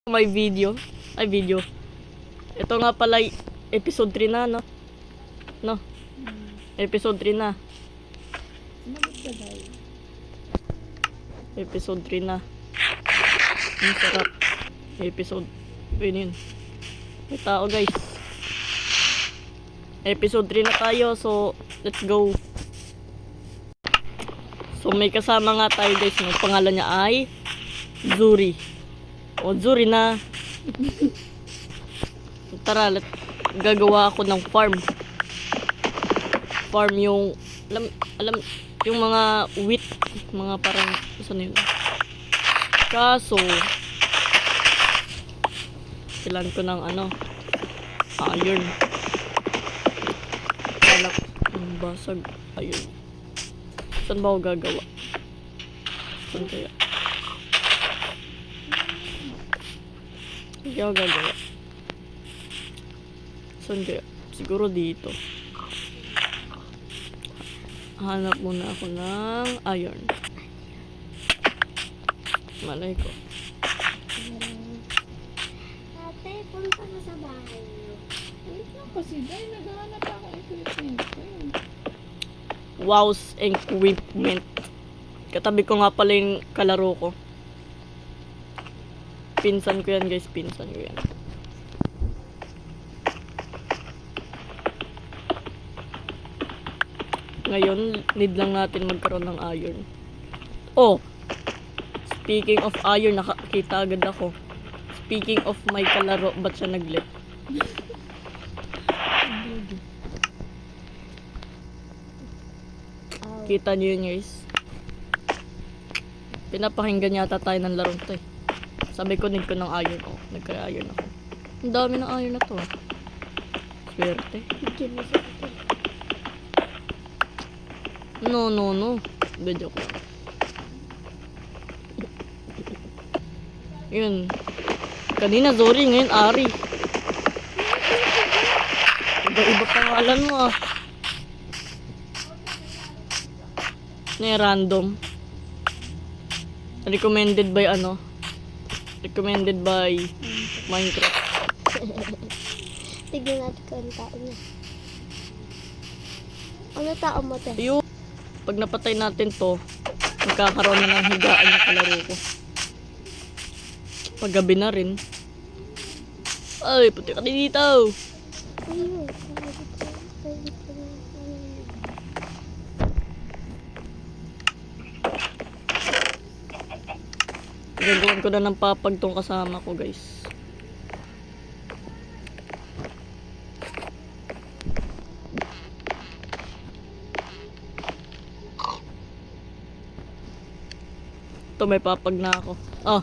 May video. Ay, video. Ito nga pala, episode 3 na, no? No? Episode 3 na. Episode 3 na. Ang sarap. Episode. Yun. May tao, guys. Episode 3 na tayo, so let's go. So may kasama nga tayo, guys. Ang pangalan niya ay Zuri. O Zuri na. Tara, gagawa ako ng farm. Farm yung alam yung mga wheat, mga parang saan yun. Kaso kailangan ko ng iron. Alak yung basag. Ayun. Saan ba ako gagawa? Saan kaya? Hindi ako gagawa. Saan kaya? Siguro dito. Hanap muna ako ng iron. Malay ko. Ate, punta ka sa bahay niyo. Wait lang kasi, dahil naghahanap ako equipment ko yun. Wow's equipment. Katabi ko nga pala yung kalaro ko. Pinsan ko yan, guys. Pinsan ko yan. Ngayon, need lang natin magkaroon ng iron. Oh! Speaking of iron, nakakita agad ako. Speaking of my kalaro, ba't siya nag-lit? Kita niyo yun, guys. Pinapakinggan yata tayo ng larong to eh. Sabi ko, need ko ng iron. Oh, nagka-iron ako. Ang dami ng iron na to. Swerte. No. Hindi, joke lang. Yun. Kanina Zori, ngayon Ari. Iba-iba pangalan mo ah. Random. Recommended by Recommended by Minecraft. Tignan natin kung ano tao niya. Ano tao mo, te? Ayun. Pag napatay natin to, magkakaroon na ng higaan yung kalaro ko. Paggabi na rin. Ay, puti ka din dito. Ayun. Gagawin ko na ng papag tong kasama ko, guys. Ito, may papag na ako. Oh.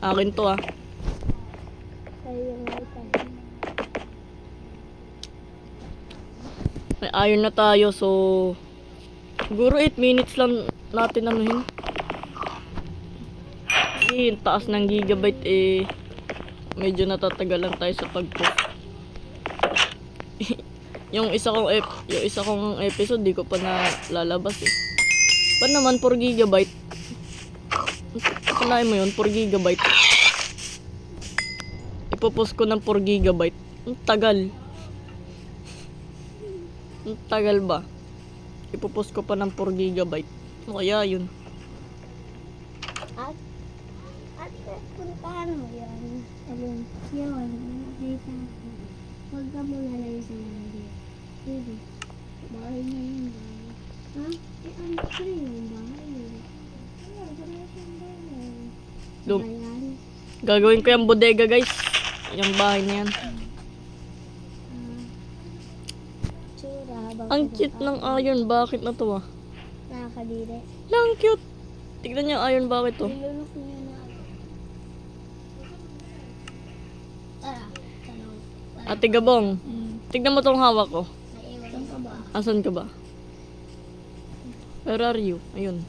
Akin to ah. Ayun. May iron na tayo, so siguro 8 minutes lang natin anuhin. Yung taas ng gigabyte medyo natatagalan tayo sa pag-post. yung isa kong episode di ko pa na lalabas eh. Ba't naman 4 gigabyte? Sanayin mo yun, 4 gigabyte. Ipopost ko ng 4 gigabyte. Ang tagal. Ang tagal ba? Ipopost ko pa ng 4 gigabyte. O kaya yun. At puntahan mo yan. Alin? Yun. Dito. Huwag ka muna lang sa mga dito. Bahay na yun. Ha? Ano ko yung bahay? Bayan. Gagawin ko yung bodega, guys. Yung bahay na yan. Tsura habang Ang cute ng iron bucket na to ah. nakakadiri. Lang cute. Tignan niyo yung iron bucket to. Nilunok niya na. Tara. Tanong. Ate Gabong, tignan mo tong hawak ko. Naiwan. Saan ka ba? Asan ka ba? Where are you? Ayun.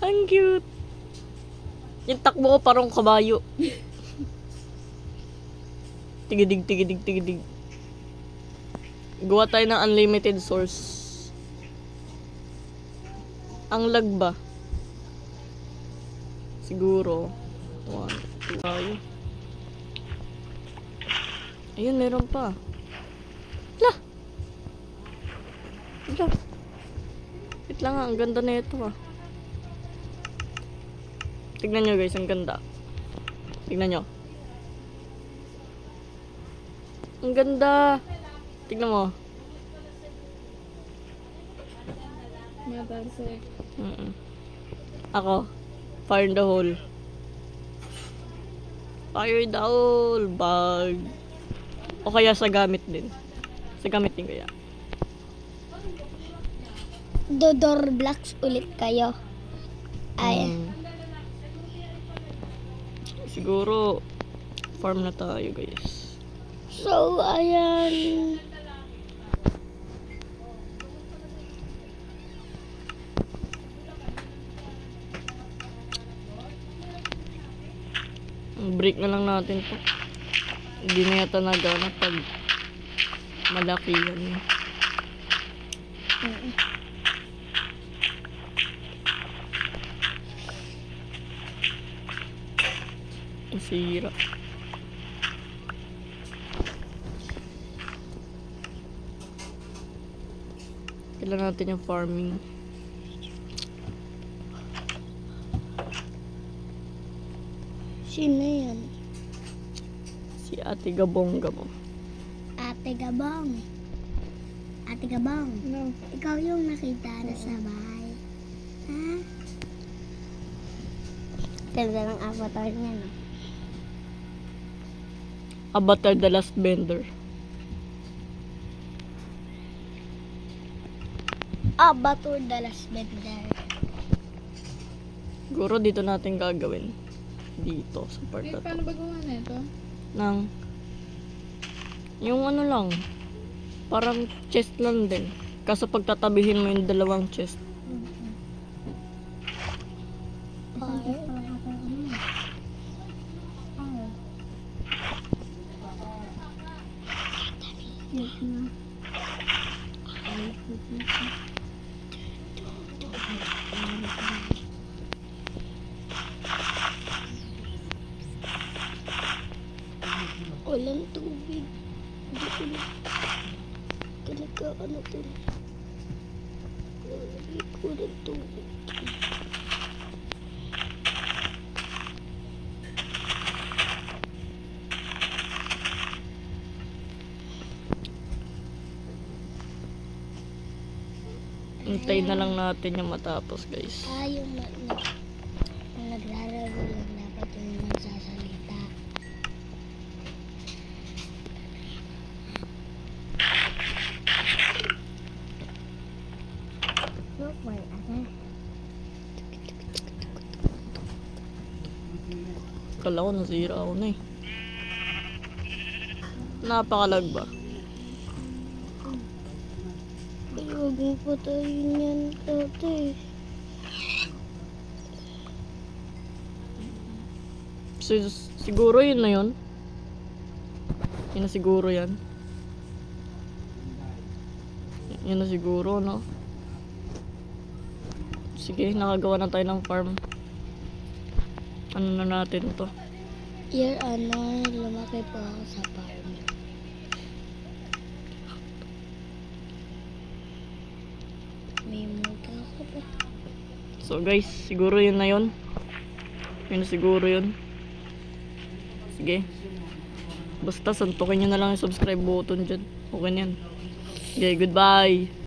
Ang cute. Yung takbo ko parang kabayo. Tigidig. Gawa tayo ng unlimited source. Ang lag ba? Siguro. 1, 2, tayo. Ayun, meron pa. Lah! Lah! Wait lang nga, ang ganda na ito ah. Tignan nyo guys, ang ganda. Tignan nyo. Ang ganda! Tignan mo. Matalsik. Ako, fire in the hole. Fire in the hole, bag. O kaya sa gamit din. Sa gamit din kaya. Dodor blocks ulit kayo. Ay, Siguro, farm na tayo guys. so, ayan. Break na lang natin to. Hindi na yata nagana pag malaki yan. Sira. Kailangan natin yung farming. Sino yan? Si Ate Gabongga mo. Ate Gabong. Ate Gabong. No. Ikaw yung nakita na sa bahay. Ha? Ganda ng avatar niya, no? Avatar the Last Bender. Avatar the Last Bender. Siguro dito natin gagawin. Dito sa part Eh, na to. paano ba gawa na ito? Ng yung ano lang. Parang chest lang din. Kaso pagtatabihin mo yung dalawang chest. Walang tubig. Hindi ko na. Talaga, ano to? Lalagay ko ng tubig. Hintayin na lang natin yung matapos guys. Yung naglalago lang dapat yung magsasalita. Look, may ate. Kala ko nasira ako na eh. Napakalag ba? Ay, huwag mo patayin yan, ate. Siguro yun na yun. Yun na siguro yan. Yun na siguro, no? Sige, nakagawa na tayo ng farm. Ano na natin to? Year, lumaki po ako sa farm. May muka ako pa. So guys, siguro yun na yun. Yun na siguro yun. Sige. Basta santukin nyo na lang yung subscribe button dyan. Okay na yan. Okay, goodbye.